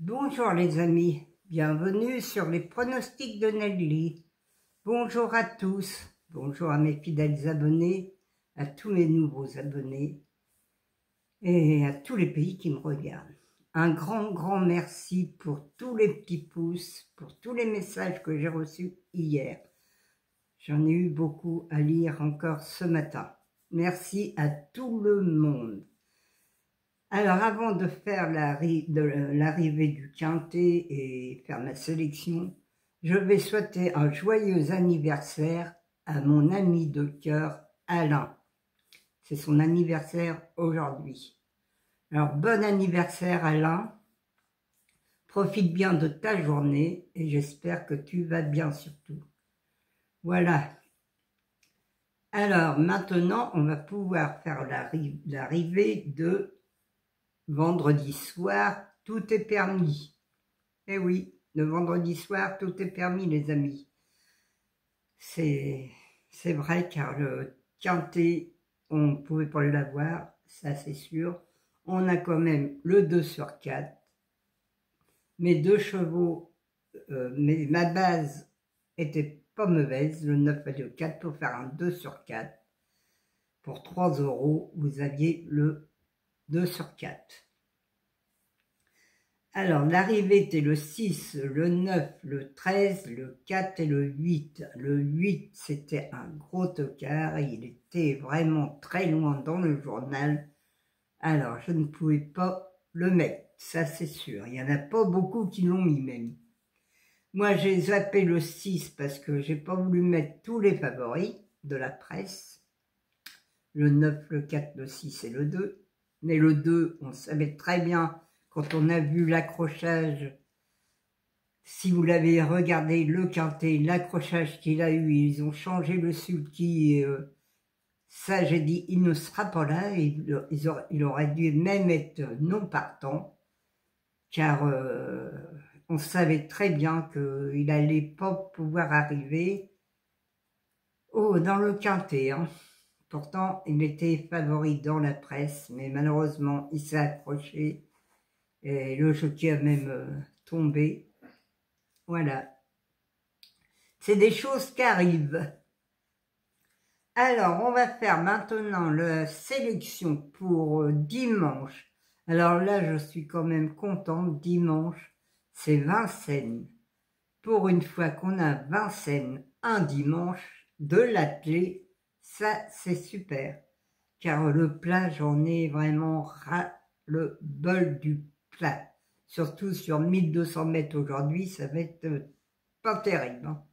Bonjour les amis, bienvenue sur les pronostics de Nelly. Bonjour à tous, bonjour à mes fidèles abonnés, à tous mes nouveaux abonnés et à tous les pays qui me regardent. Un grand merci pour tous les petits pouces, pour tous les messages que j'ai reçus hier. J'en ai eu beaucoup à lire encore ce matin. Merci à tout le monde. Alors, avant de faire l'arrivée du quintet et faire ma sélection, je vais souhaiter un joyeux anniversaire à mon ami de cœur, Alain. C'est son anniversaire aujourd'hui. Alors, bon anniversaire, Alain. Profite bien de ta journée et j'espère que tu vas bien surtout. Voilà. Alors, maintenant, on va pouvoir faire l'arrivée de vendredi soir, tout est permis. Eh oui, le vendredi soir, tout est permis, les amis. C'est vrai, car le quintet, on ne pouvait pas l'avoir, ça c'est sûr. On a quand même le 2 sur 4. Mes deux chevaux, ma base était pas mauvaise, le 9 et le 4, pour faire un 2 sur 4. Pour 3 €, vous aviez le 2 sur 4. Alors, l'arrivée était le 6, le 9, le 13, le 4 et le 8. Le 8, c'était un gros tocard, il était vraiment très loin dans le journal. Alors, je ne pouvais pas le mettre, ça c'est sûr. Il n'y en a pas beaucoup qui l'ont mis même. Moi, j'ai zappé le 6 parce que j'ai pas voulu mettre tous les favoris de la presse. Le 9, le 4, le 6 et le 2. Mais le 2, on savait très bien, quand on a vu l'accrochage, si vous l'avez regardé, le quintet, l'accrochage qu'il a eu, ils ont changé le sulky, et ça j'ai dit, il ne sera pas là, il aurait dû même être non partant, car on savait très bien qu'il n'allait pas pouvoir arriver dans le quintet. Hein. Pourtant, il était favori dans la presse, mais malheureusement, il s'est accroché. Et le jockey a même tombé. Voilà. C'est des choses qui arrivent. Alors, on va faire maintenant la sélection pour dimanche. Alors là, je suis quand même contente. Dimanche, c'est Vincennes. Pour une fois qu'on a Vincennes un dimanche de l'attelé, ça c'est super. Car le plat, j'en ai vraiment ras le bol du plat. Surtout sur 1200 mètres aujourd'hui, ça va être pas terrible. Hein.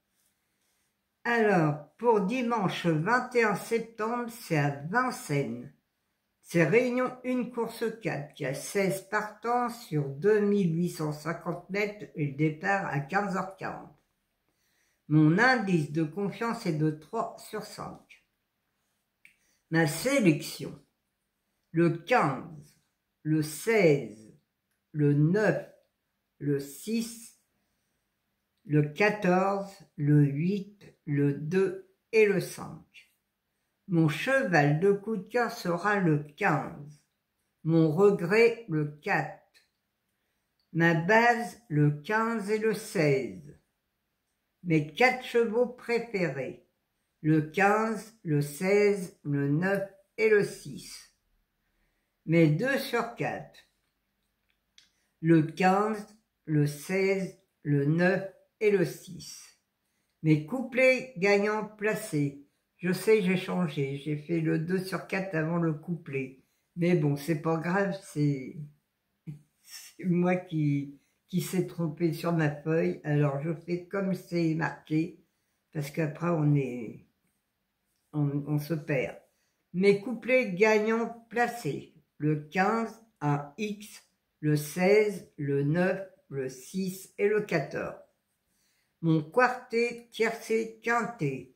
Alors, pour dimanche 21 septembre, c'est à Vincennes. C'est Réunion 1 course 4 qui a 16 partants sur 2850 mètres et le départ à 15h40. Mon indice de confiance est de 3 sur 5. Ma sélection, le 15, le 16, le 9, le 6, le 14, le 8, le 2 et le 5. Mon cheval de coup de cœur sera le 15. Mon regret, le 4. Ma base, le 15 et le 16. Mes 4 chevaux préférés, le 15, le 16, le 9 et le 6. Mes 2 sur 4, le 15, le 16, le 9 et le 6. Mes couplets gagnants placés. Je sais, j'ai changé. J'ai fait le 2 sur 4 avant le couplet. Mais bon, c'est pas grave, c'est moi qui s'est trompé sur ma feuille. Alors, je fais comme c'est marqué. Parce qu'après, on se perd. Mes couplets gagnants placés. Le 15, un X, le 16, le 9, le 6 et le 14. Mon quartet tiercé quintet,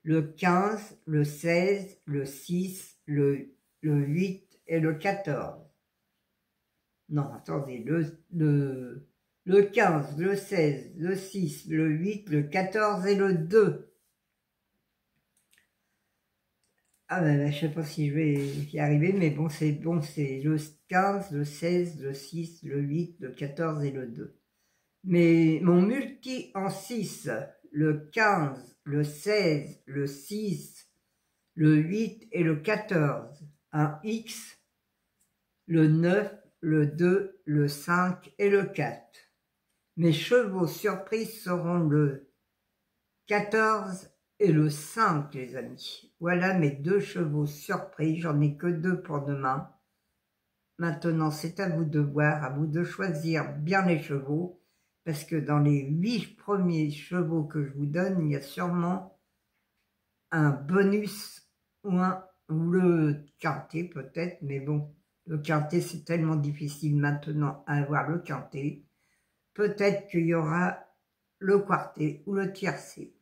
le 15, le 16, le 6, le 8 et le 14. Non, attendez, le 15, le 16, le 6, le 8, le 14 et le 2. Ah ben, je sais pas si je vais y arriver, mais bon, c'est le 15, le 16, le 6, le 8, le 14 et le 2. Mais mon multi en 6, le 15, le 16, le 6, le 8 et le 14, un X, le 9, le 2, le 5 et le 4. Mes chevaux surprises seront le 14 et le 5, les amis. Voilà mes 2 chevaux surprises. J'en ai que 2 pour demain. Maintenant, c'est à vous de voir, à vous de choisir bien les chevaux, parce que dans les 8 premiers chevaux que je vous donne, il y a sûrement un bonus ou le quintet peut-être, mais bon, le quintet c'est tellement difficile maintenant à avoir le quintet. Peut-être qu'il y aura le quartet ou le tiercé.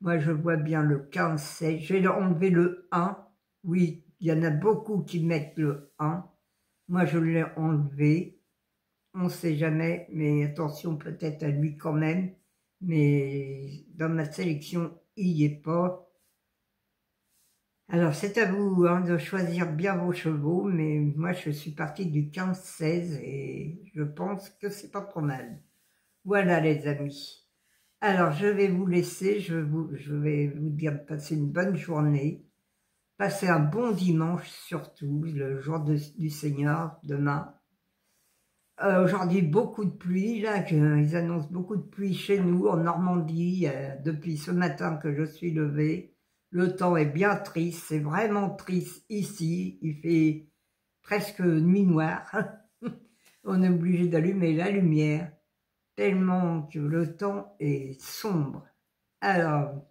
Moi, je vois bien le 15, 16. J'ai enlevé le 1. Oui, il y en a beaucoup qui mettent le 1. Moi, je l'ai enlevé. On ne sait jamais, mais attention peut-être à lui quand même. Mais dans ma sélection, il n'y est pas. Alors, c'est à vous hein, de choisir bien vos chevaux, mais moi, je suis partie du 15-16 et je pense que c'est pas trop mal. Voilà, les amis. Alors, je vais vous laisser, je vais vous dire de passer une bonne journée. Passez un bon dimanche, surtout, le jour du Seigneur, demain. Aujourd'hui, beaucoup de pluie, là, ils annoncent beaucoup de pluie chez nous, en Normandie, depuis ce matin que je suis levée. Le temps est bien triste, c'est vraiment triste ici, il fait presque nuit noire. On est obligé d'allumer la lumière, tellement que le temps est sombre. Alors,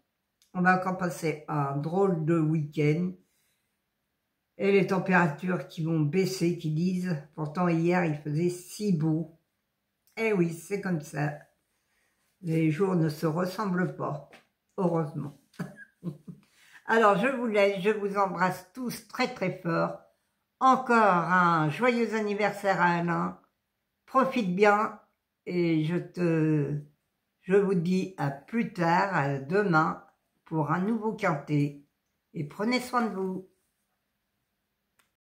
on va encore passer un drôle de week-end. Et les températures qui vont baisser, qui disent, pourtant hier il faisait si beau. Eh oui, c'est comme ça. Les jours ne se ressemblent pas, heureusement. Alors je vous laisse, je vous embrasse tous très très fort. Encore un joyeux anniversaire à Alain. Profite bien et je vous dis à plus tard, à demain, pour un nouveau quintet. Et prenez soin de vous.